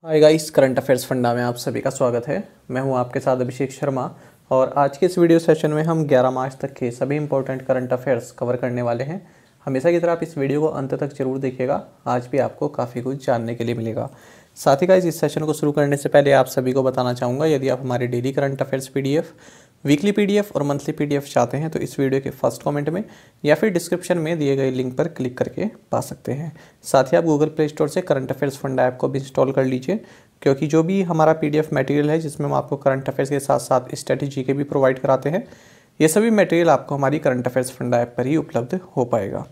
Hi guys, current affairs funda में आप सभी का स्वागत है। मैं हूं आपके साथ अभिषेक शर्मा और आज के इस वीडियो सेशन में हम 11 मार्च तक के सभी इंपॉर्टेंट करंट अफेयर्स कवर करने वाले हैं। हमेशा की तरह आप इस वीडियो को अंत तक जरूर देखिएगा, आज भी आपको काफ़ी कुछ जानने के लिए मिलेगा। साथ ही गाइस, इस सेशन को शुरू करने से पहले आप सभी को बताना चाहूँगा, यदि आप हमारे daily current affairs PDF, weekly PDF और मंथली पीडीएफ चाहते हैं तो इस वीडियो के फर्स्ट कमेंट में या फिर डिस्क्रिप्शन में दिए गए लिंक पर क्लिक करके पा सकते हैं। साथ ही आप गूगल प्ले स्टोर से करंट अफेयर्स फंडा ऐप को भी इंस्टॉल कर लीजिए, क्योंकि जो भी हमारा पीडीएफ मटेरियल है जिसमें हम आपको करंट अफेयर्स के साथ साथ स्ट्रेटेजी के भी प्रोवाइड कराते हैं, ये सभी मटेरियल आपको हमारी करंट अफेयर्स फंडा ऐप पर ही उपलब्ध हो पाएगा।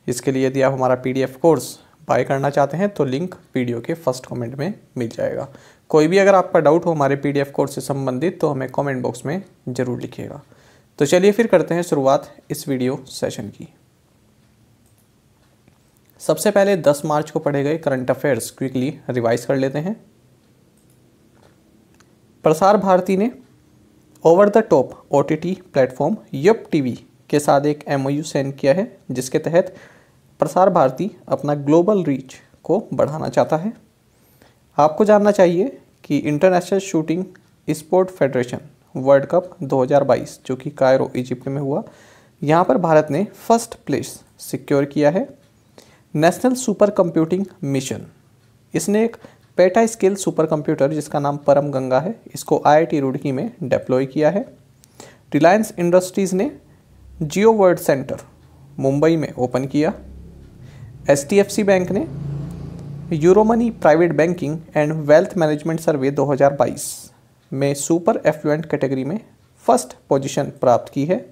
इसके लिए यदि आप हमारा पीडीएफ कोर्स बाय करना चाहते हैं तो लिंक वीडियो के फर्स्ट कमेंट में मिल जाएगा। कोई भी अगर आपका डाउट हो हमारे पीडीएफ कोर्स से संबंधित तो हमें कमेंट बॉक्स में ज़रूर लिखिएगा। तो चलिए फिर करते हैं शुरुआत इस वीडियो सेशन की। सबसे पहले 10 मार्च को पढ़े गए करंट अफेयर्स क्विकली रिवाइज कर लेते हैं। प्रसार भारती ने over the top OTT platform Yupp TV के साथ एक एमओयू साइन किया है, जिसके तहत प्रसार भारती अपना ग्लोबल रीच को बढ़ाना चाहता है। आपको जानना चाहिए कि international shooting sport federation world cup 2022 जो कि कायरो इजिप्ट में हुआ, यहाँ पर भारत ने फर्स्ट प्लेस सिक्योर किया है। नेशनल सुपर कंप्यूटिंग मिशन, इसने एक पेटा स्केल सुपर कंप्यूटर जिसका नाम परम गंगा है, इसको आईआईटी रुड़की में डिप्लॉय किया है। रिलायंस इंडस्ट्रीज़ ने जियो वर्ल्ड सेंटर मुंबई में ओपन किया। एचडीएफसी बैंक ने Euromoney private banking and wealth management survey 2022 में सुपर एफ्लुएंट कैटेगरी में फर्स्ट पोजीशन प्राप्त की है।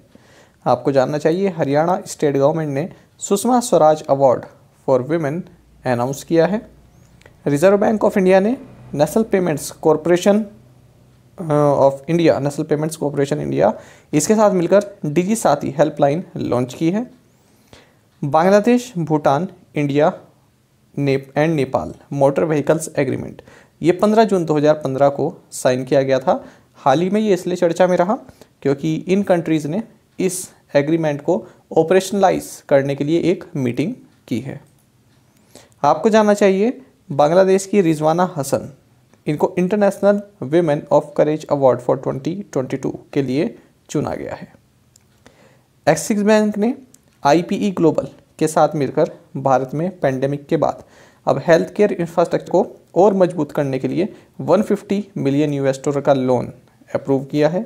आपको जानना चाहिए हरियाणा स्टेट गवर्नमेंट ने Sushma Swaraj award for women announce किया है। रिजर्व बैंक ऑफ इंडिया ने नेशनल पेमेंट्स कॉरपोरेशन इंडिया इसके साथ मिलकर डिजी साथी हेल्पलाइन लॉन्च की है। Bangladesh, Bhutan, India and Nepal motor vehicles agreement, ये 15 जून 2015 को साइन किया गया था। हाल ही में ये इसलिए चर्चा में रहा क्योंकि इन कंट्रीज़ ने इस एग्रीमेंट को ऑपरेशनलाइज करने के लिए एक मीटिंग की है। आपको जानना चाहिए बांग्लादेश की रिजवाना हसन, इनको international women of courage award for 2022 के लिए चुना गया है। एक्सिस बैंक ने आईपीई ग्लोबल के साथ मिलकर भारत में पेंडेमिक के बाद अब हेल्थ केयर इंफ्रास्ट्रक्चर को और मजबूत करने के लिए 150 मिलियन $1 का लोन अप्रूव किया है।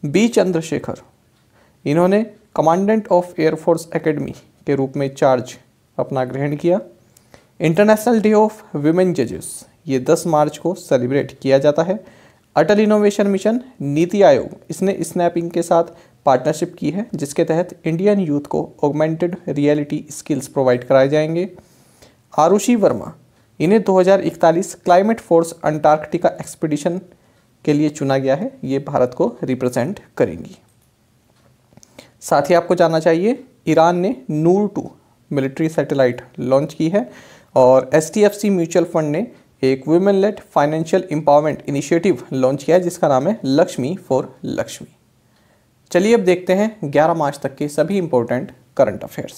बी चंद्रशेखर, इन्होंने कमांडेंट ऑफ एयरफोर्स एकेडमी के रूप में चार्ज अपना ग्रहण किया। इंटरनेशनल डे ऑफ विमेन जजेस, ये 10 मार्च को सेलिब्रेट किया जाता है। अटल इनोवेशन मिशन नीति आयोग, इसने स्नैपिंग के साथ पार्टनरशिप की है, जिसके तहत इंडियन यूथ को ऑगमेंटेड रियलिटी स्किल्स प्रोवाइड कराए जाएंगे। आरुषि वर्मा, इन्हें 2041 क्लाइमेट फोर्स अंटार्कटिका एक्सपीडिशन के लिए चुना गया है, ये भारत को रिप्रेजेंट करेंगी। साथ ही आपको जानना चाहिए ईरान ने नूर 2 मिलिट्री सैटेलाइट लॉन्च की है और एचडीएफसी म्यूचुअल फंड ने एक women lead financial empowerment initiative launch किया है जिसका नाम है लक्ष्मी फॉर लक्ष्मी। चलिए अब देखते हैं 11 मार्च तक के सभी important current affairs.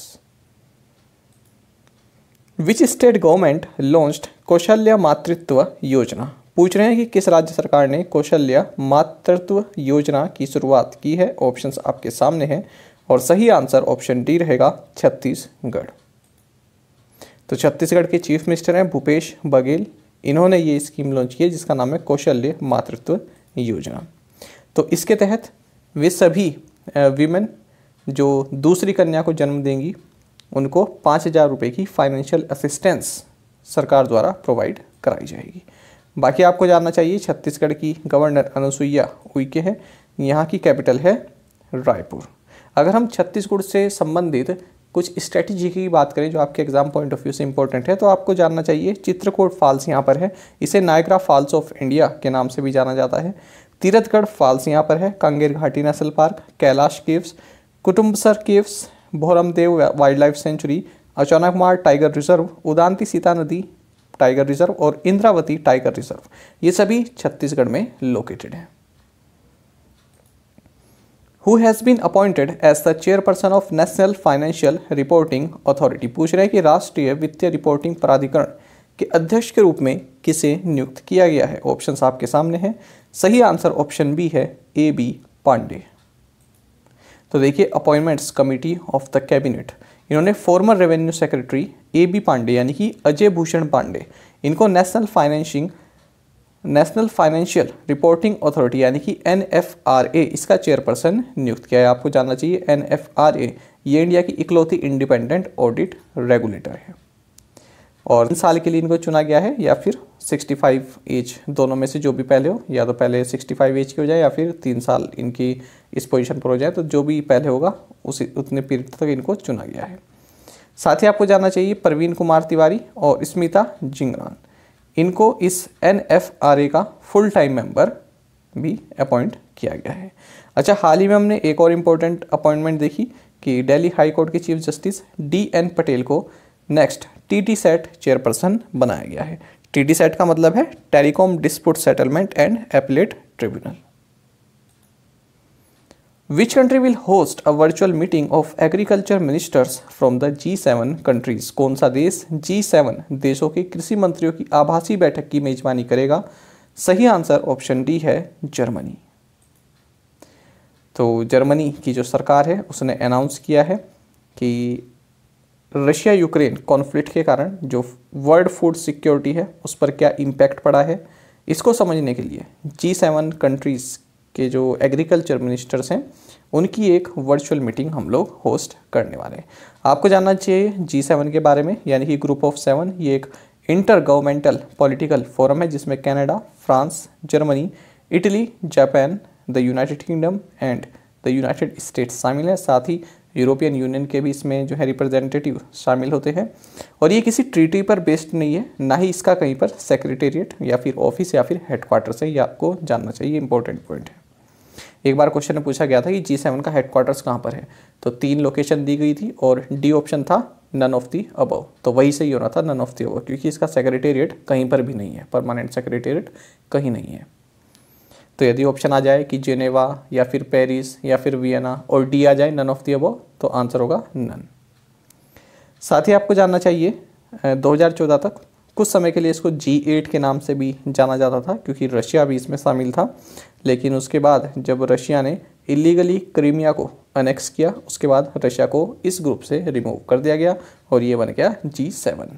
Which state government launched कौशल्य मातृत्व योजना, पूछ रहे हैं कि किस राज्य सरकार ने कौशल्य मातृत्व योजना की शुरुआत की है। ऑप्शंस आपके सामने हैं और सही आंसर ऑप्शन डी रहेगा छत्तीसगढ़। तो छत्तीसगढ़ के चीफ मिनिस्टर हैं भूपेश बघेल, इन्होंने ये स्कीम लॉन्च की है जिसका नाम है कौशल्य मातृत्व योजना। तो इसके तहत वे सभी वीमेन जो दूसरी कन्या को जन्म देंगी उनको 5,000 रुपये की फाइनेंशियल असिस्टेंस सरकार द्वारा प्रोवाइड कराई जाएगी। बाकी आपको जानना चाहिए छत्तीसगढ़ की गवर्नर अनुसुईया उइके है, यहाँ की कैपिटल है रायपुर। अगर हम छत्तीसगढ़ से संबंधित कुछ स्ट्रेटजी की बात करें जो आपके एग्जाम पॉइंट ऑफ व्यू से इंपॉर्टेंट है, तो आपको जानना चाहिए चित्रकूट फॉल्स यहाँ पर है, इसे नायग्रा फॉल्स ऑफ इंडिया के नाम से भी जाना जाता है। तीरथगढ़ फॉल्स यहाँ पर है, Kanger Ghati national park, Kailash caves, Kutumbsar caves, Bhoramdev wild life sanctuary, Achanakmar tiger reserve, Udanti Sita Nadi tiger reserve और इंद्रावती टाइगर रिजर्व, ये सभी छत्तीसगढ़ में लोकेटेड हैं। Who has been appointed as the chairperson of National Financial Reporting Authority, पूछ रहे हैं कि राष्ट्रीय वित्तीय रिपोर्टिंग प्राधिकरण के अध्यक्ष के रूप में किसे नियुक्त किया गया है? ऑप्शंस आपके सामने हैं। सही आंसर ऑप्शन बी है AB पांडे। तो देखिए appointments committee of the cabinet, इन्होंने former revenue secretary AB Pandey यानी कि अजय भूषण पांडे, इनको नेशनल फाइनेंशियल रिपोर्टिंग अथॉरिटी यानी कि NFRA इसका चेयरपर्सन नियुक्त किया है। आपको जानना चाहिए NFRA ये इंडिया की इकलौती इंडिपेंडेंट ऑडिट रेगुलेटर है और 3 साल के लिए इनको चुना गया है या फिर 65 एज, दोनों में से जो भी पहले हो, या तो पहले 65 एज की हो जाए या फिर 3 साल इनकी इस पोजीशन पर हो जाए, तो जो भी पहले होगा उतने पीरियड तक इनको चुना गया है। साथ ही आपको जानना चाहिए प्रवीण कुमार तिवारी और स्मिता जिंगरान, इनको इस NFRA का फुल टाइम मेंबर भी अपॉइंट किया गया है। अच्छा, हाल ही में हमने एक और इम्पोर्टेंट अपॉइंटमेंट देखी कि दिल्ली हाई कोर्ट के चीफ जस्टिस DN पटेल को नेक्स्ट TTSAT चेयरपर्सन बनाया गया है। TTSAT का मतलब है telecom dispute settlement and appellate tribunal. Which country will host a virtual meeting of agriculture ministers from the G7 countries? कौन सा देश G7 देशों के कृषि मंत्रियों की आभासी बैठक की मेजबानी करेगा? सही आंसर ऑप्शन डी है जर्मनी। तो जर्मनी की जो सरकार है उसने अनाउंस किया है कि रशिया यूक्रेन कॉन्फ्लिक्ट के कारण जो वर्ल्ड फूड सिक्योरिटी है उस पर क्या इम्पैक्ट पड़ा है, इसको समझने के लिए G7 कंट्रीज़ के जो एग्रीकल्चर मिनिस्टर्स हैं उनकी एक वर्चुअल मीटिंग हम लोग होस्ट करने वाले हैं। आपको जानना चाहिए G7 के बारे में, यानी कि ग्रुप ऑफ 7, ये एक इंटर गवर्नमेंटल पॉलिटिकल फोरम है जिसमें Canada, France, Germany, Italy, Japan, the United kingdom and the United states शामिल है। साथ ही यूरोपियन यूनियन के भी इसमें जो है रिप्रेजेंटेटिव शामिल होते हैं और ये किसी ट्रीटी पर बेस्ड नहीं है, ना ही इसका कहीं पर सेक्रेटेरिएट या फिर ऑफिस या फिर हेडक्वार्टर्स है। ये आपको जानना चाहिए, इंपॉर्टेंट पॉइंट है। एक बार क्वेश्चन में पूछा गया था कि G7 का हेडक्वार्टर्स कहाँ पर है, तो 3 लोकेशन दी गई थी और डी ऑप्शन था नन ऑफ दी अबव, तो वही सही होना था नन ऑफ दी अबव, क्योंकि इसका सेक्रेटेरिएट कहीं पर भी नहीं है, परमानेंट सेक्रेटेरिएट कहीं नहीं है। तो यदि ऑप्शन आ जाए कि जेनेवा या फिर पेरिस या फिर वियना और डी आ जाए नन ऑफ दी अबव, तो आंसर होगा नन। साथ ही आपको जानना चाहिए 2014 तक कुछ समय के लिए इसको G8 के नाम से भी जाना जाता था क्योंकि रशिया भी इसमें शामिल था, लेकिन उसके बाद जब रशिया ने इलीगली क्रीमिया को अनेक्स किया उसके बाद रशिया को इस ग्रुप से रिमूव कर दिया गया और ये बन गया G7।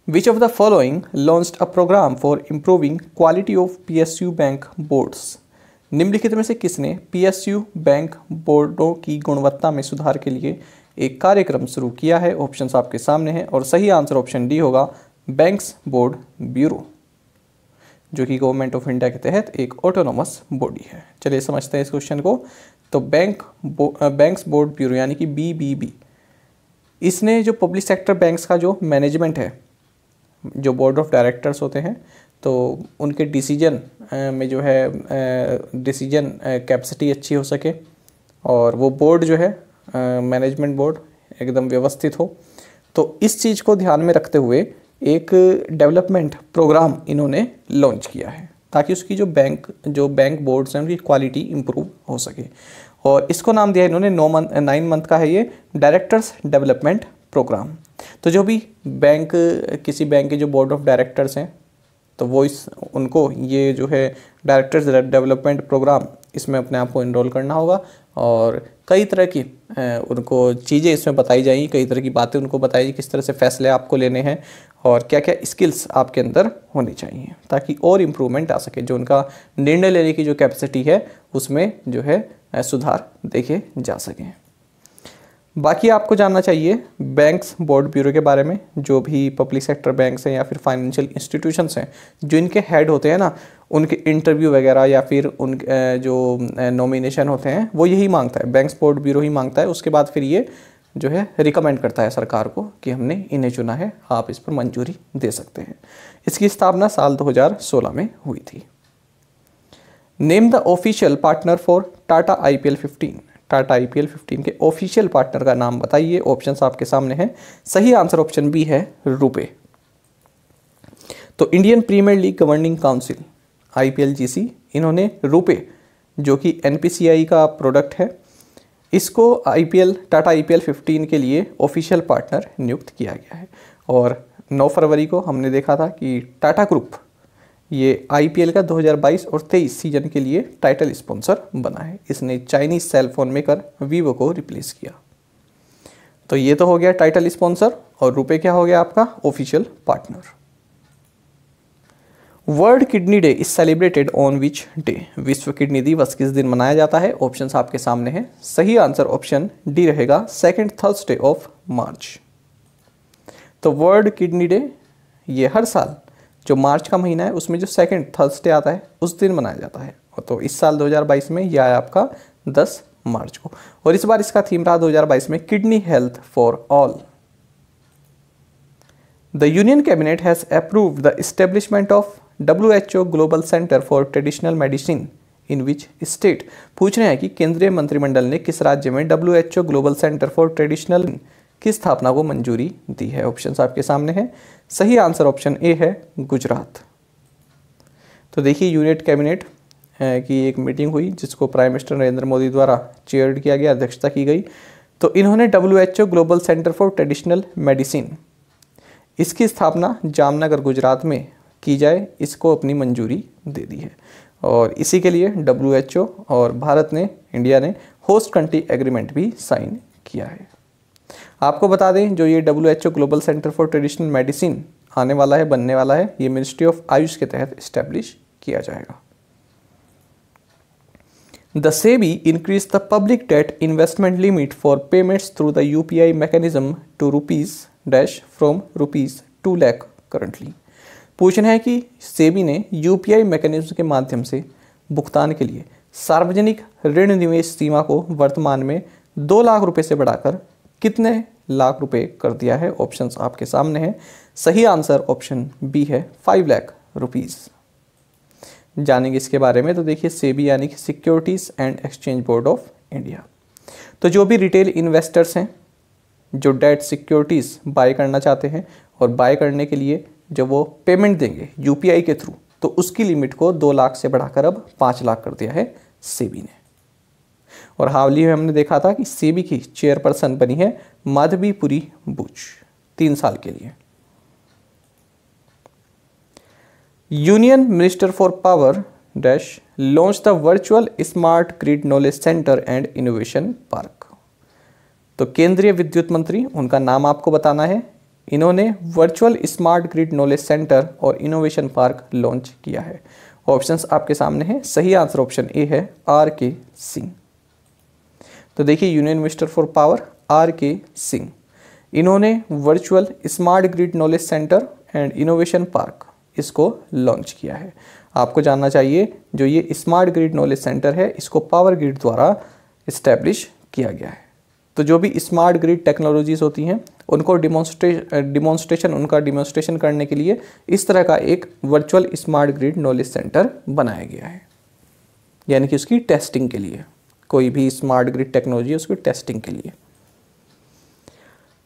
Which of the following launched a program for improving quality of PSU bank boards? निम्नलिखित में से किसने PSU बैंक बोर्डों की गुणवत्ता में सुधार के लिए एक कार्यक्रम शुरू किया है? ऑप्शंस आपके सामने हैं और सही आंसर ऑप्शन डी होगा बैंक्स बोर्ड ब्यूरो, जो कि गवर्नमेंट ऑफ इंडिया के तहत एक ऑटोनोमस बॉडी है। चलिए समझते हैं इस क्वेश्चन को। तो बैंक्स बोर्ड ब्यूरो यानी कि BBB, इसने जो पब्लिक सेक्टर बैंक्स का जो मैनेजमेंट है, जो बोर्ड ऑफ डायरेक्टर्स होते हैं, तो उनके डिसीजन में जो है डिसीजन कैपेसिटी अच्छी हो सके और वो बोर्ड जो है मैनेजमेंट बोर्ड एकदम व्यवस्थित हो, तो इस चीज़ को ध्यान में रखते हुए एक डेवलपमेंट प्रोग्राम इन्होंने लॉन्च किया है ताकि उसकी जो बैंक बोर्ड्स हैं उनकी क्वालिटी इंप्रूव हो सके। और इसको नाम दिया इन्होंने 9 मंथ का है ये डायरेक्टर्स डेवलपमेंट प्रोग्राम। तो जो भी किसी बैंक के जो बोर्ड ऑफ डायरेक्टर्स हैं तो वो उनको ये जो है डायरेक्टर्स डेवलपमेंट प्रोग्राम इसमें अपने आप को इनरोल करना होगा और कई तरह की उनको चीज़ें इसमें बताई जाएंगी, कई तरह की बातें उनको बताई किस तरह से फैसले आपको लेने हैं और क्या क्या स्किल्स आपके अंदर होनी चाहिए ताकि और इम्प्रूवमेंट आ सके, जो उनका निर्णय लेने की जो कैपेसिटी है उसमें जो है सुधार देखे जा सकें। बाकी आपको जानना चाहिए बैंक्स बोर्ड ब्यूरो के बारे में, जो भी पब्लिक सेक्टर बैंक्स हैं या फिर फाइनेंशियल इंस्टीट्यूशंस हैं, जो इनके हेड होते हैं ना, उनके इंटरव्यू वगैरह या फिर उन जो नॉमिनेशन होते हैं वो यही मांगता है, बैंक्स बोर्ड ब्यूरो ही मांगता है। उसके बाद फिर ये जो है रिकमेंड करता है सरकार को कि हमने इन्हें चुना है, आप इस पर मंजूरी दे सकते हैं। इसकी स्थापना साल 2016 में हुई थी। Name the official partner for Tata IPL 15। Tata IPL 15 के ऑफिशियल पार्टनर का नाम बताइए। ऑप्शंस आपके सामने हैं। सही आंसर ऑप्शन बी है रुपे। तो Indian Premier League Governing Council IPLGC, इन्होंने रुपे जो कि NPCI का प्रोडक्ट है, इसको टाटा IPL 15 के लिए ऑफिशियल पार्टनर नियुक्त किया गया है। और 9 फरवरी को हमने देखा था कि टाटा ग्रुप ये आईपीएल का 2022 और 23 सीजन के लिए टाइटल स्पॉन्सर बना है। इसने Chinese cell phone maker Vivo को रिप्लेस किया। तो ये तो हो गया टाइटल स्पॉन्सर, और रुपए क्या हो गया आपका official partner. World kidney day is celebrated on which day? विश्व किडनी दिवस किस दिन मनाया जाता है? ऑप्शंस आपके सामने हैं। सही आंसर ऑप्शन डी रहेगा, सेकंड थर्सडे ऑफ मार्च। तो वर्ल्ड किडनी डे ये हर साल जो मार्च का महीना है उसमें जो सेकंड थर्सडे आता है उस दिन मनाया जाता है। तो इस साल 2022 में यह आया आपका 10 मार्च को, और इस बार इसका थीम रहा 2022 में kidney health for all. The union cabinet has approved the establishment of WHO global centre for traditional medicine in which state? पूछ रहे हैं कि केंद्रीय मंत्रिमंडल ने किस राज्य में WHO global centre for traditional की स्थापना को मंजूरी दी है? ऑप्शंस आपके सामने हैं। सही आंसर ऑप्शन ए है, गुजरात। तो देखिए यूनियन कैबिनेट की एक मीटिंग हुई जिसको प्राइम मिनिस्टर नरेंद्र मोदी द्वारा चेयर्ड किया गया, अध्यक्षता की गई। तो इन्होंने WHO global centre for traditional medicine इसकी स्थापना जामनगर गुजरात में की जाए, इसको अपनी मंजूरी दे दी है। और इसी के लिए WHO और भारत ने, इंडिया ने होस्ट कंट्री एग्रीमेंट भी साइन किया है। आपको बता दें जो ये WHO global centre for traditional medicine आने वाला है, बनने वाला है, ये मिनिस्ट्री ऑफ आयुष के तहत इस्टेब्लिश किया जाएगा। The SEBI increase the public debt investment limit for payments through the UPI mechanism to rupees dash from ₹2 lakh currently. पूछना है कि सेबी ने UPI मैकेनिज्म के माध्यम से भुगतान के लिए सार्वजनिक ऋण निवेश सीमा को वर्तमान में 2 लाख रुपए से बढ़ाकर कितने लाख रुपए कर दिया है? ऑप्शंस आपके सामने हैं। सही आंसर ऑप्शन बी है, 5 लाख रुपीज। जानेंगे इसके बारे में। तो देखिए सेबी यानी कि securities and exchange board of India. तो जो भी रिटेल इन्वेस्टर्स हैं जो डेट सिक्योरिटीज बाय करना चाहते हैं, और बाय करने के लिए जब वो पेमेंट देंगे UPI के थ्रू, तो उसकी लिमिट को 2 लाख से बढ़ाकर अब 5 लाख कर दिया है सेबी ने। और हाल ही में हमने देखा था कि सेबी की चेयरपर्सन बनी है माधवीपुरी बुच 3 साल के लिए। Union minister for power dash launch the virtual smart grid knowledge centre and innovation park. तो केंद्रीय विद्युत मंत्री, उनका नाम आपको बताना है। इन्होंने virtual smart grid knowledge centre और इनोवेशन पार्क लॉन्च किया है। ऑप्शंस आपके सामने हैं। सही आंसर ऑप्शन ए है, RK सिंह। तो देखिए union minister for power RK Singh, इन्होंने virtual smart grid knowledge centre and innovation park इसको लॉन्च किया है। आपको जानना चाहिए जो ये स्मार्ट ग्रिड नॉलेज सेंटर है इसको पावर ग्रिड द्वारा इस्टेब्लिश किया गया है। तो जो भी स्मार्ट ग्रिड टेक्नोलॉजीज होती हैं उनको डिमॉन्स्ट्रेशन करने के लिए इस तरह का एक virtual smart grid knowledge centre बनाया गया है, यानी कि उसकी टेस्टिंग के लिए, कोई भी स्मार्ट ग्रिड टेक्नोलॉजी है उसकी टेस्टिंग के लिए।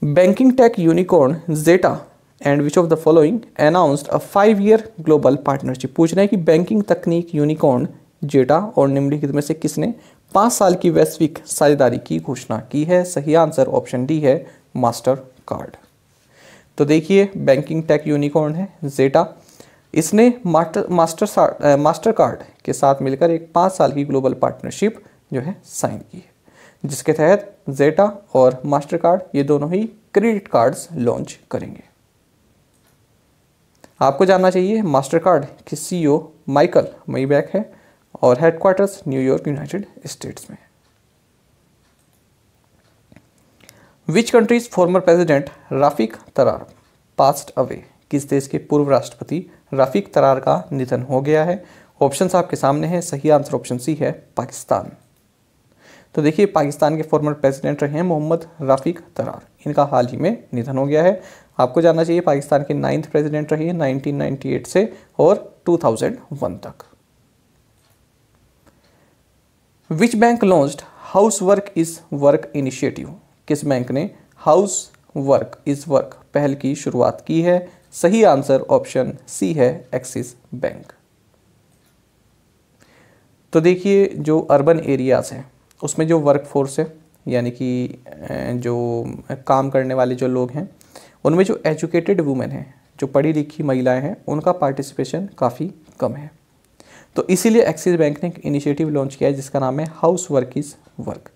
Banking tech unicorn Zeta and which of the following announced a 5-year global partnership. पूछना है कि बैंकिंग तकनीक यूनिकॉर्न जेटा और निम्नलिखित में से किसने 5 साल की वैश्विक साझेदारी की घोषणा की है? सही आंसर ऑप्शन डी है, मास्टर कार्ड। तो देखिए बैंकिंग टेक यूनिकॉर्न है जेटा, इसने मास्टर कार्ड के साथ मिलकर एक 5 साल की ग्लोबल पार्टनरशिप जो है साइन की है, जिसके तहत जेटा और मास्टर कार्ड ये दोनों ही क्रेडिट कार्ड्स लॉन्च करेंगे। आपको जानना चाहिए मास्टर कार्ड के CEO माइकल मैबैक है और हेडक्वार्टर्स न्यूयॉर्क यूनाइटेड स्टेट्स में। Which countries former president Rafiq Tarar passed away? किस देश के पूर्व राष्ट्रपति रफीक तरार का निधन हो गया है? ऑप्शंस आपके सामने हैं। सही आंसर ऑप्शन सी है, पाकिस्तान। तो देखिए पाकिस्तान के फॉर्मर प्रेसिडेंट रहे हैं मोहम्मद रफीक तरार, इनका हाल ही में निधन हो गया है। आपको जानना चाहिए पाकिस्तान के 9th प्रेसिडेंट रहे हैं 1998 से और 2001 तक। Which bank launched house work is work initiative? किस बैंक ने हाउस वर्क इज वर्क पहल की शुरुआत की है? सही आंसर ऑप्शन सी है, एक्सिस बैंक। तो देखिए जो अर्बन एरियाज हैं उसमें जो वर्क फोर्स है, यानी कि जो काम करने वाले जो लोग हैं उनमें जो एजुकेटेड वुमेन हैं, जो पढ़ी लिखी महिलाएं हैं, उनका पार्टिसिपेशन काफ़ी कम है। तो इसीलिए एक्सिस बैंक ने एक इनिशिएटिव लॉन्च किया है जिसका नाम है हाउस वर्क इज़ वर्क,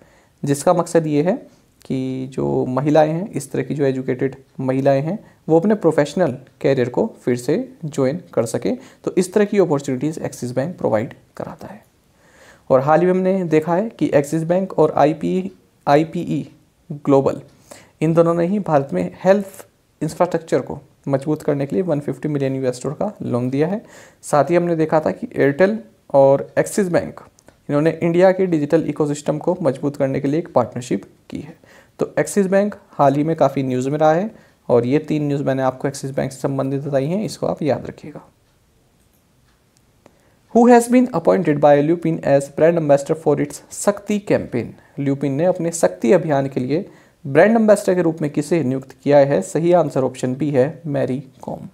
जिसका मकसद ये है कि जो महिलाएं हैं, इस तरह की जो एजुकेटेड महिलाएं हैं, वो अपने प्रोफेशनल कैरियर को फिर से ज्वाइन कर सकें। तो इस तरह की अपॉर्चुनिटीज़ एक्सिस बैंक प्रोवाइड कराता है। और हाल ही में हमने देखा है कि एक्सिस बैंक और आईपीई ग्लोबल, इन दोनों ने ही भारत में हेल्थ इंफ्रास्ट्रक्चर को मजबूत करने के लिए $150 मिलियन का लोन दिया है। साथ ही हमने देखा था कि एयरटेल और एक्सिस बैंक, इन्होंने इंडिया के डिजिटल इकोसिस्टम को मजबूत करने के लिए एक पार्टनरशिप की है। तो एक्सिस बैंक हाल ही में काफ़ी न्यूज़ में रहा है और ये 3 न्यूज़ मैंने आपको एक्सिस बैंक से संबंधित बताई हैं, इसको आप याद रखिएगा। Who has been appointed by Lupin as brand ambassador for its शक्ति कैंपेन? ल्यूपिन ने अपने शक्ति अभियान के लिए ब्रांड एम्बेसडर के रूप में किसे नियुक्त किया है? सही आंसर ऑप्शन बी है, मैरी कॉम।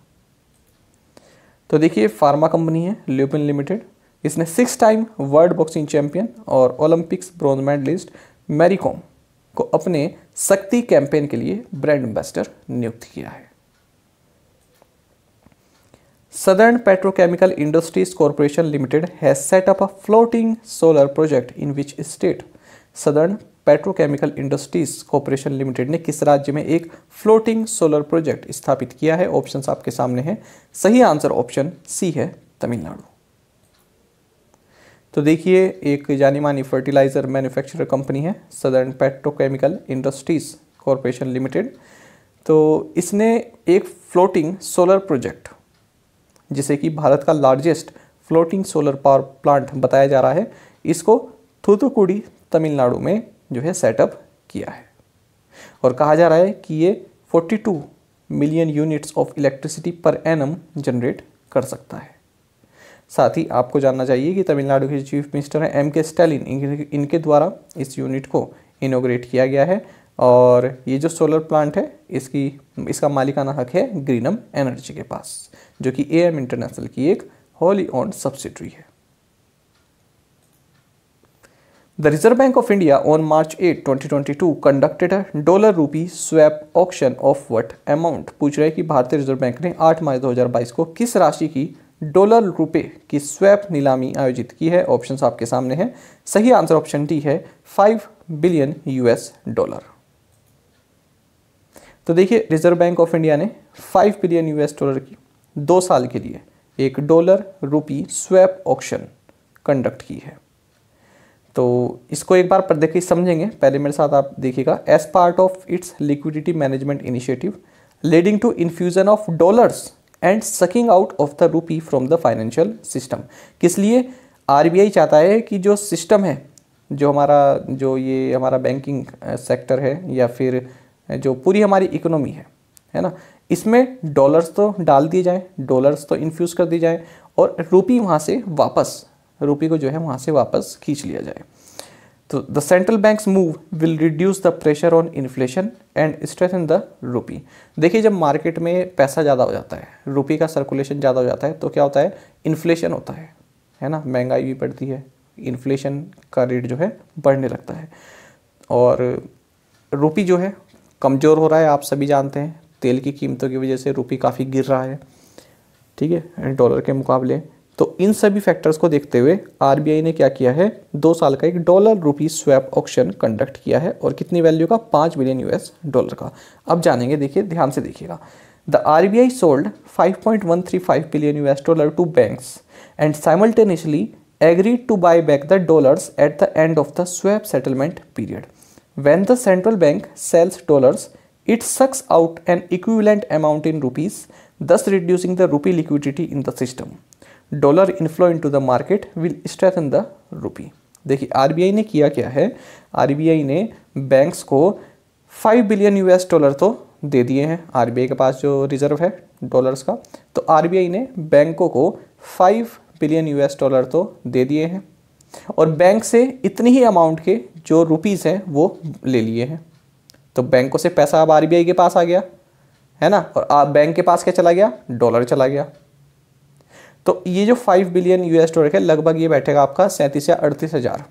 तो देखिए, फार्मा कंपनी है ल्यूपिन लिमिटेड, इसने 6 टाइम वर्ल्ड बॉक्सिंग चैंपियन और Olympics bronze medalist Mary Kom को अपने शक्ति कैंपेन के लिए ब्रांड एम्बेसडर नियुक्त किया है। Southern Petrochemical Industries Corporation Limited has set up a floating solar project in which state? Southern Petrochemical Industries Corporation Limited ने किस राज्य में एक फ्लोटिंग सोलर प्रोजेक्ट स्थापित किया है? ऑप्शंस आपके सामने हैं। सही आंसर ऑप्शन सी है, तमिलनाडु। तो देखिए, एक जानी मानी फर्टिलाइजर मैन्युफैक्चरर कंपनी है southern petrochemical industries corporation limited. तो इसने एक फ्लोटिंग सोलर प्रोजेक्ट, जिसे कि भारत का largest floating solar power plant बताया जा रहा है, इसको थूथुकुडी तमिलनाडु में जो है सेटअप किया है। और कहा जा रहा है कि ये 42 million units of electricity per annum generate कर सकता है। साथ ही आपको जानना चाहिए कि तमिलनाडु के चीफ मिनिस्टर हैं एम के स्टैलिन, इनके द्वारा इस यूनिट को इनोग्रेट किया गया है। और ये जो सोलर प्लांट है, इसका मालिकाना हक है ग्रीनम एनर्जी के पास, जो कि एएम इंटरनेशनल की एक होली ओन्ड सब्सिडरी है। The reserve bank of India on March 8, 2022 conducted a dollar rupee swap auction of what amount? पूछ रहे हैं कि भारतीय रिजर्व बैंक ने 8 मार्च 2022 को किस राशि की डॉलर रुपए की स्वैप नीलामी आयोजित की है? ऑप्शंस आपके सामने हैं। सही आंसर ऑप्शन डी है, $5 बिलियन। तो देखिए, रिजर्व बैंक ऑफ इंडिया ने $5 बिलियन की 2 साल के लिए एक dollar rupee swap auction conduct की है। तो इसको एक बार पर देखिए समझेंगे, पहले मेरे साथ आप देखिएगा। As part of its liquidity management initiative leading to infusion of dollars and sucking out of the rupee from the financial system. किस लिए? आरबीआई चाहता है कि जो सिस्टम है, जो हमारा बैंकिंग सेक्टर है, या फिर जो पूरी हमारी इकोनॉमी है ना, इसमें डॉलर्स तो डाल दिए जाएं, डॉलर्स तो इन्फ्यूज़ कर दी जाए, और रूपी को जो है वहाँ से वापस खींच लिया जाए। तो the central banks move will reduce the pressure on inflation and strengthen the rupee. देखिए, जब मार्केट में पैसा ज़्यादा हो जाता है, रूपी का सर्कुलेशन ज़्यादा हो जाता है, तो क्या होता है? इन्फ्लेशन होता है ना, महंगाई भी बढ़ती है, इन्फ्लेशन का रेट जो है बढ़ने लगता है, और रूपी जो है कमज़ोर हो रहा है। आप सभी जानते हैं, तेल की कीमतों की वजह से रूपी काफ़ी गिर रहा है, ठीक है, डॉलर के मुकाबले। तो इन सभी फैक्टर्स को देखते हुए आरबीआई ने क्या किया है? 2 साल का एक dollar rupee swap auction conduct किया है, और कितनी वैल्यू का? $5 बिलियन का। अब जानेंगे, देखिए ध्यान से देखिएगा। The RBI sold $5.135 billion to banks and simultaneously agreed to buy back the dollars at the end of the swap settlement period. When the central bank sells dollars, it sucks out an equivalent amount in rupees, thus reducing the rupee liquidity in the system. Dollar inflow into the market will strengthen the rupee. देखिए, RBI ने किया क्या है? RBI ने banks को $5 billion तो दे दिए हैं। आरबीआई के पास जो रिजर्व है डॉलर्स का, तो आरबीआई ने बैंकों को $5 बिलियन तो दे दिए हैं, और बैंक से इतनी ही अमाउंट के जो रुपीस हैं वो ले लिए हैं। तो बैंकों से पैसा अब आरबीआई के पास आ गया है ना, और बैंक के पास क्या चला गया? डॉलर चला गया। तो ये जो $5 बिलियन है, लगभग ये बैठेगा आपका 37 या 38 हज़ार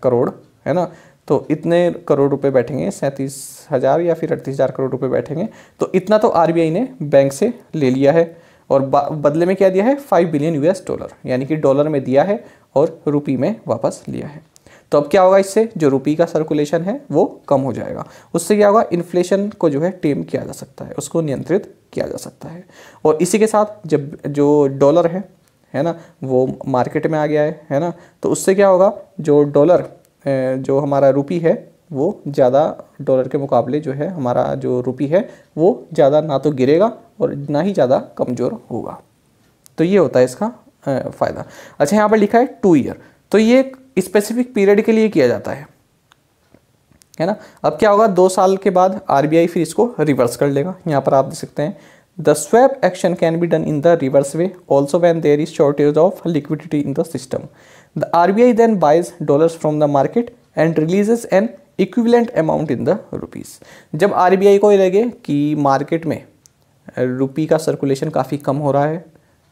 करोड़, है ना। तो इतने करोड़ रुपए बैठेंगे, 37,000 या फिर 38,000 करोड़ रुपए बैठेंगे। तो इतना तो आरबीआई ने बैंक से ले लिया है और बदले में क्या दिया है, 5 बिलियन यूएस डॉलर, यानी कि डॉलर में दिया है और रुपी में वापस लिया है। तो अब क्या होगा, इससे जो रुपी का सर्कुलेशन है वो कम हो जाएगा। उससे क्या होगा, इन्फ्लेशन को जो है टेम किया जा सकता है, उसको नियंत्रित किया जा सकता है। और इसी के साथ जब जो डॉलर है ना, वो मार्केट में आ गया है ना, तो उससे क्या होगा, जो डॉलर जो हमारा रुपी है वो ज़्यादा डॉलर के मुकाबले जो है हमारा जो रुपी है वो ज़्यादा ना तो गिरेगा और ना ही ज़्यादा कमज़ोर होगा। तो ये होता है इसका फ़ायदा। अच्छा, यहाँ पर लिखा है 2 ईयर, तो ये एक स्पेसिफिक पीरियड के लिए किया जाता है ना। अब क्या होगा, 2 साल के बाद आरबीआई फिर इसको रिवर्स कर लेगा। यहाँ पर आप देख सकते हैं, the swap action can be done in the reverse way also when there is shortage of liquidity in the system. The RBI then buys dollars from the market and releases an equivalent amount in the rupees. जब RBI को लगे कि market में रुपी का circulation काफ़ी कम हो रहा है,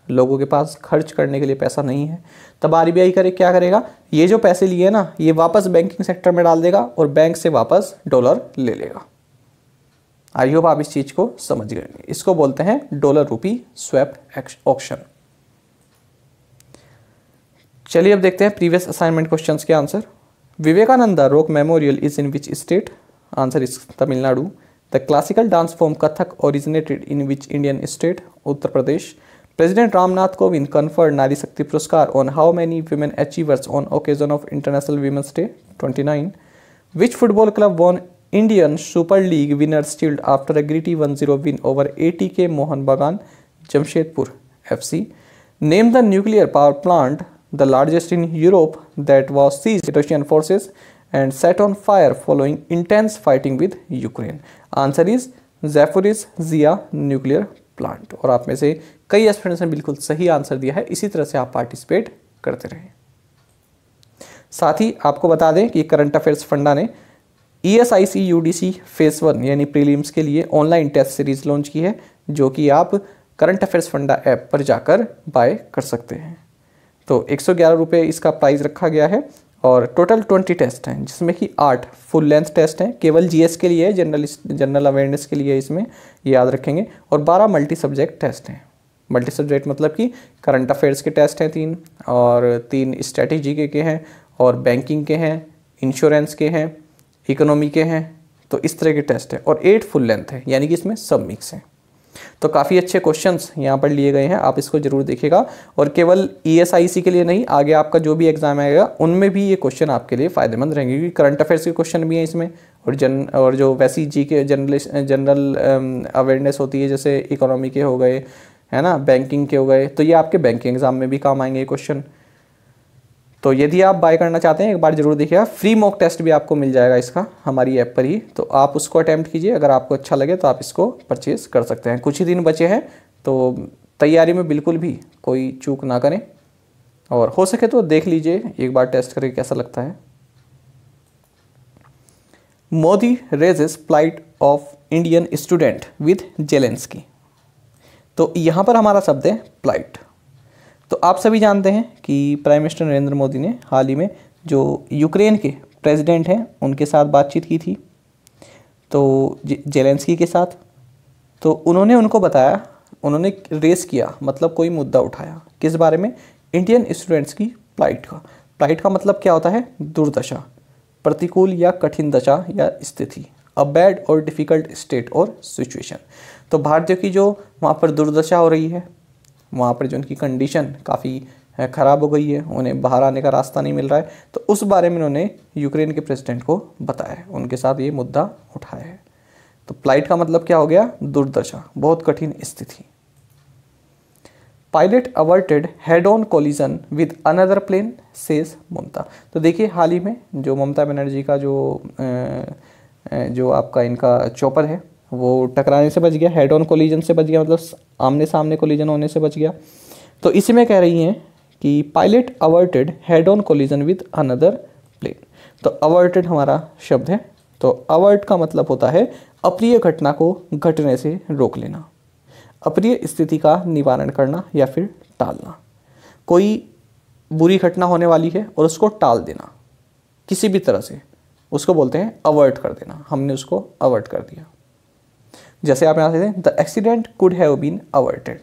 लोगों के पास खर्च करने के लिए पैसा नहीं है, तब आरबीआई क्या करेगा, ये जो पैसे लिए ना ये वापस बैंकिंग सेक्टर में डाल देगा और बैंक से वापस डॉलर ले लेगा। आई होप आप इस चीज़ को समझ गए। इसको बोलते हैं डॉलर रुपी स्वैप ऑक्शन। चलिए अब देखते हैं प्रीवियस असाइनमेंट क्वेश्चंस के answer. Vivekananda rock memorial is in which state? Answer is Tamil Nadu. The classical dance form Kathak originated in which Indian state? Uttar Pradesh. President Ramnath Kovind conferred Nari Shakti Puruskar on how many women achievers on occasion of International Women's Day? 29. Which football club won Indian Super League Winners' Shield after a gritty 1-0 win over ATK Mohan Bagan Jamshedpur FC? Name the nuclear power plant, the largest in Europe, that was seized by Russian forces and set on fire following intense fighting with Ukraine. Answer is Zaporizhzhia nuclear plant. और आप में से कई students ने बिल्कुल सही answer दिया है। इसी तरह से आप पार्टिसिपेट करते रहें। साथ ही आपको बता दें कि करंट अफेयर्स फंडा ने ESIC UDC फेज 1 यानी प्रीलिम्स के लिए ऑनलाइन टेस्ट सीरीज लॉन्च की है, जो कि आप करंट अफेयर्स फंडा ऐप पर जाकर बाय कर सकते हैं। तो 111 रुपये इसका प्राइस रखा गया है और टोटल 20 टेस्ट हैं, जिसमें कि 8 फुल लेंथ टेस्ट हैं, केवल जीएस के लिए, जनरल अवेयरनेस के लिए इसमें याद रखेंगे, और 12 मल्टी सब्जेक्ट टेस्ट हैं। मल्टी सब्जेक्ट मतलब कि करंट अफेयर्स के टेस्ट हैं 3, और 3 स्ट्रेटेजी के हैं, और बैंकिंग के हैं, इंश्योरेंस के हैं, इकोनॉमी के हैं। तो इस तरह के टेस्ट हैं और 8 फुल लेंथ है, यानी कि इसमें सब मिक्स हैं। तो काफ़ी अच्छे क्वेश्चंस यहाँ पर लिए गए हैं, आप इसको जरूर देखिएगा। और केवल ESIC के लिए नहीं, आगे आपका जो भी एग्जाम आएगा उनमें भी ये क्वेश्चन आपके लिए फ़ायदेमंद रहेंगे, क्योंकि करंट अफेयर्स के क्वेश्चन भी हैं इसमें, और जो वैसी जी के जनरल अवेयरनेस होती है, जैसे इकोनॉमी के हो गए, है ना, बैंकिंग के हो गए, तो ये आपके बैंकिंग एग्जाम में भी काम आएंगे क्वेश्चन। तो यदि आप बाय करना चाहते हैं, एक बार जरूर देखिएगा। फ्री मॉक टेस्ट भी आपको मिल जाएगा इसका हमारी ऐप पर ही, तो आप उसको अटैम्प्ट कीजिए। अगर आपको अच्छा लगे तो आप इसको परचेज़ कर सकते हैं। कुछ ही दिन बचे हैं, तो तैयारी में बिल्कुल भी कोई चूक ना करें, और हो सके तो देख लीजिए एक बार टेस्ट करके कैसा लगता है। Modi raises plight of Indian student with Zelensky. तो यहाँ पर हमारा शब्द है प्लाइट। तो आप सभी जानते हैं कि प्राइम मिनिस्टर नरेंद्र मोदी ने हाल ही में जो यूक्रेन के प्रेसिडेंट हैं उनके साथ बातचीत की थी, तो जेलेंस्की के साथ। तो उन्होंने उनको बताया, उन्होंने रेस किया, मतलब कोई मुद्दा उठाया, किस बारे में? इंडियन स्टूडेंट्स की प्लाइट का। प्लाइट का मतलब क्या होता है? दुर्दशा, प्रतिकूल या कठिन दशा या स्थिति, अ बैड और डिफ़िकल्ट स्टेट और सिचुएशन। तो भारतीयों की जो वहाँ पर दुर्दशा हो रही है, वहाँ पर जो उनकी कंडीशन काफ़ी ख़राब हो गई है, उन्हें बाहर आने का रास्ता नहीं मिल रहा है, तो उस बारे में उन्होंने यूक्रेन के प्रेसिडेंट को बताया, उनके साथ ये मुद्दा उठाया है। तो प्लाइट का मतलब क्या हो गया? दुर्दशा, बहुत कठिन स्थिति। Pilot averted head on collision with another plane says Mamata. तो देखिए हाल ही में जो ममता बनर्जी का जो आपका इनका चॉपर है वो टकराने से बच गया, हेड ऑन कोलिजन से बच गया, मतलब आमने सामने कोलिजन होने से बच गया। तो इसी में कह रही हैं कि pilot averted head on collision with another plane. तो अवर्टेड हमारा शब्द है, तो अवर्ट का मतलब होता है अप्रिय घटना को घटने से रोक लेना, अप्रिय स्थिति का निवारण करना या फिर टालना। कोई बुरी घटना होने वाली है और उसको टाल देना, किसी भी तरह से उसको बोलते हैं अवर्ट कर देना, हमने उसको अवर्ट कर दिया। जैसे आप यहाँ से the accident could have been averted,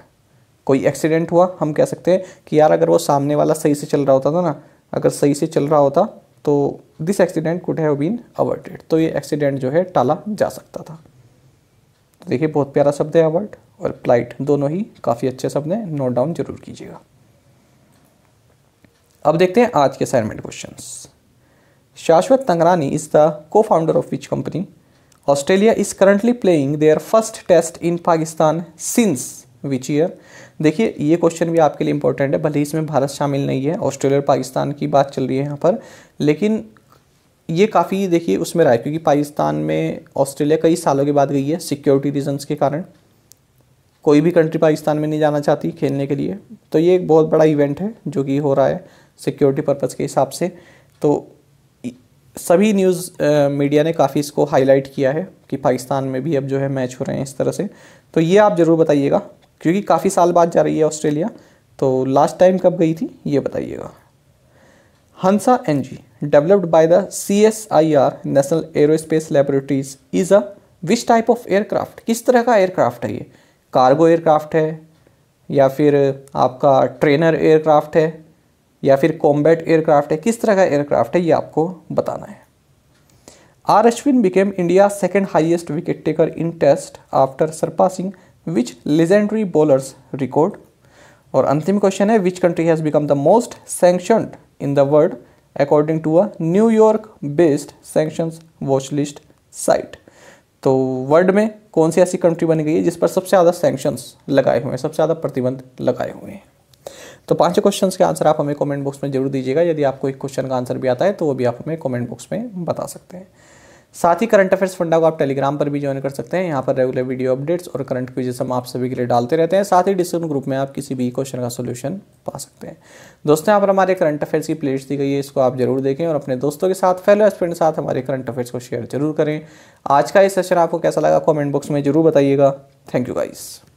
कोई एक्सीडेंट हुआ, हम कह सकते हैं कि यार अगर वो सामने वाला सही से चल रहा होता था ना, अगर सही से चल रहा होता तो this accident could have been averted, तो ये एक्सीडेंट जो है टाला जा सकता था। तो देखिए बहुत प्यारा शब्द है अवर्ट और प्लाइट, दोनों ही काफ़ी अच्छे शब्द हैं, नोट डाउन जरूर कीजिएगा। अब देखते हैं आज के assignment questions. Shashwat Tangrani is the co founder of which company? Australia is currently playing their first test in Pakistan since which year? देखिए ये क्वेश्चन भी आपके लिए इंपॉर्टेंट है, भले ही इसमें भारत शामिल नहीं है, ऑस्ट्रेलिया और पाकिस्तान की बात चल रही है यहाँ पर, लेकिन ये काफ़ी देखिए उसमें रहा है क्योंकि पाकिस्तान में ऑस्ट्रेलिया कई सालों के बाद गई है सिक्योरिटी रीजंस के कारण। कोई भी कंट्री पाकिस्तान में नहीं जाना चाहती खेलने के लिए, तो ये एक बहुत बड़ा इवेंट है जो कि हो रहा है सिक्योरिटी पर्पज़ के हिसाब से। तो सभी न्यूज़ मीडिया ने काफ़ी इसको हाईलाइट किया है कि पाकिस्तान में भी अब जो है मैच हो रहे हैं इस तरह से। तो ये आप ज़रूर बताइएगा क्योंकि काफ़ी साल बाद जा रही है ऑस्ट्रेलिया, तो लास्ट टाइम कब गई थी ये बताइएगा। Hansa NG developed by the CSIR national aerospace laboratories is a which type of aircraft? किस तरह का एयरक्राफ्ट है ये? कार्गो एयरक्राफ्ट है या फिर आपका ट्रेनर एयरक्राफ्ट है या फिर कॉम्बैट एयरक्राफ्ट है? किस तरह का एयरक्राफ्ट है ये आपको बताना है। R Ashwin became India second highest wicket taker in test after surpassing which legendary bowlers record? और अंतिम क्वेश्चन है which country has become the most sanctioned in the world according to a New York based sanctions watch list site? तो world में कौन सी ऐसी country बन गई है जिस पर सबसे ज़्यादा सैंक्शंस लगाए हुए हैं, सबसे ज़्यादा प्रतिबंध लगाए हुए हैं? तो 5 क्वेश्चंस के आंसर आप हमें कमेंट बॉक्स में जरूर दीजिएगा। यदि आपको एक क्वेश्चन का आंसर भी आता है तो वो भी आप हमें कमेंट बॉक्स में बता सकते हैं। साथ ही करंट अफेयर्स फंडा को आप टेलीग्राम पर भी ज्वाइन कर सकते हैं। यहाँ पर रेगुलर वीडियो अपडेट्स और करंट क्विजेस हम आप सभी के लिए डालते रहते हैं। साथ ही डिस्कशन ग्रुप में आप किसी भी क्वेश्चन का सोल्यूशन पा सकते हैं। दोस्तों यहाँ पर हमारे करंट अफेयर्स की प्लेलिस्ट दी गई है, इसको आप जरूर देखें और अपने दोस्तों के साथ, फेलो एस्पिरेंट के साथ हमारे करंट अफेयर्स को शेयर जरूर करें। आज का ये सेशन आपको कैसा लगा कमेंट बॉक्स में जरूर बताइएगा। Thank you guys.